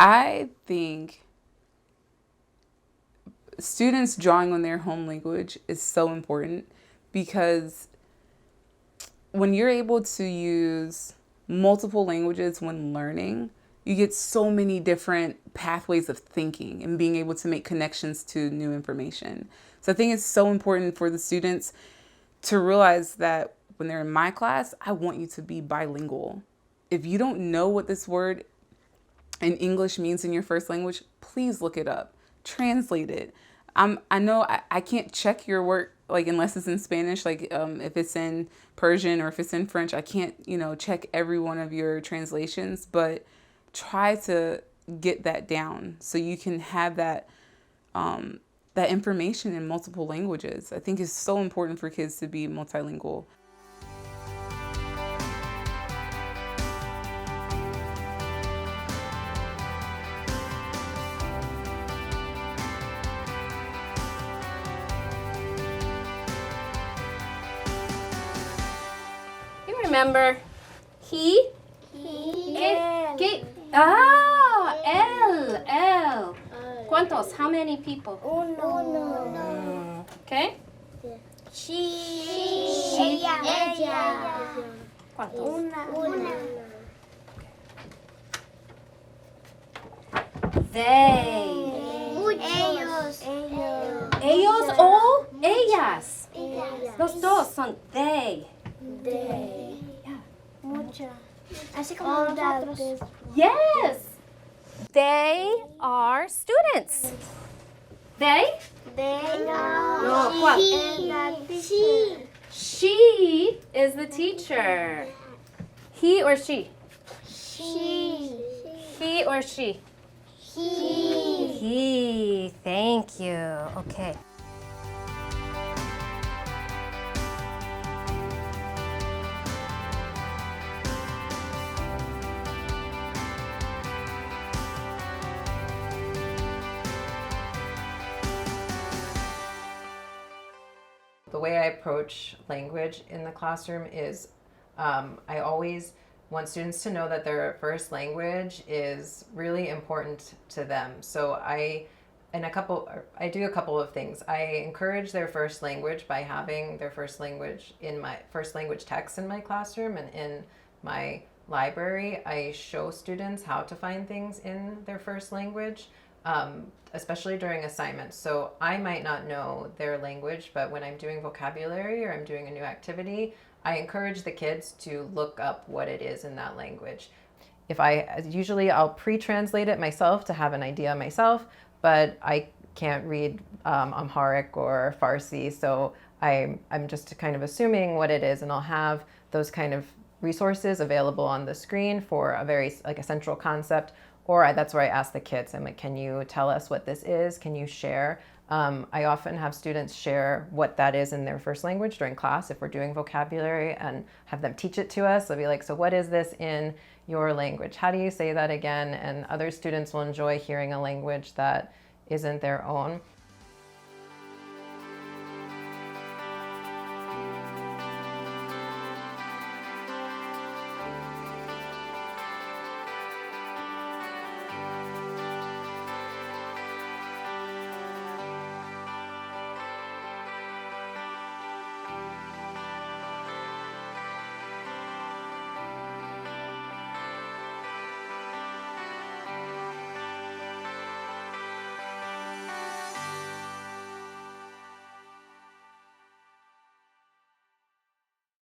I think students drawing on their home language is so important because when you're able to use multiple languages when learning, you get so many different pathways of thinking and being able to make connections to new information. So I think it's so important for the students to realize that when they're in my class, I want you to be bilingual. If you don't know what this word in English means in your first language, please look it up, translate it. I know I can't check your work like unless it's in Spanish, like if it's in Persian or if it's in French, I can't, check every one of your translations, but try to get that down so you can have that that information in multiple languages. I think it's so important for kids to be multilingual. Remember, he. L. ¿Cuántos? How many people? Uno. Okay. She. Ella. ¿Cuántos? Una. They. Ellos. Ellos o ellas. Ellas. Los dos son they. De. Yeah. Mucha. Así como nosotros. Yes. They are students. They? No, ¿cuál? She is the teacher. He or she? He or she? He. Thank you. Okay. The way I approach language in the classroom is I always want students to know that their first language is really important to them. So I do a couple of things. I encourage their first language by having their first language in my first language text in my classroom and in my library. I show students how to find things in their first language. Especially during assignments. So I might not know their language, but when I'm doing vocabulary or I'm doing a new activity, I encourage the kids to look up what it is in that language. I'll pre-translate it myself to have an idea myself, but I can't read Amharic or Farsi, so I'm just kind of assuming what it is, and I'll have those kind of resources available on the screen for a central concept. Or that's where I ask the kids, I'm like, can you tell us what this is? Can you share? I often have students share what that is in their first language during class if we're doing vocabulary and have them teach it to us. They'll be like, so what is this in your language? How do you say that again? And other students will enjoy hearing a language that isn't their own.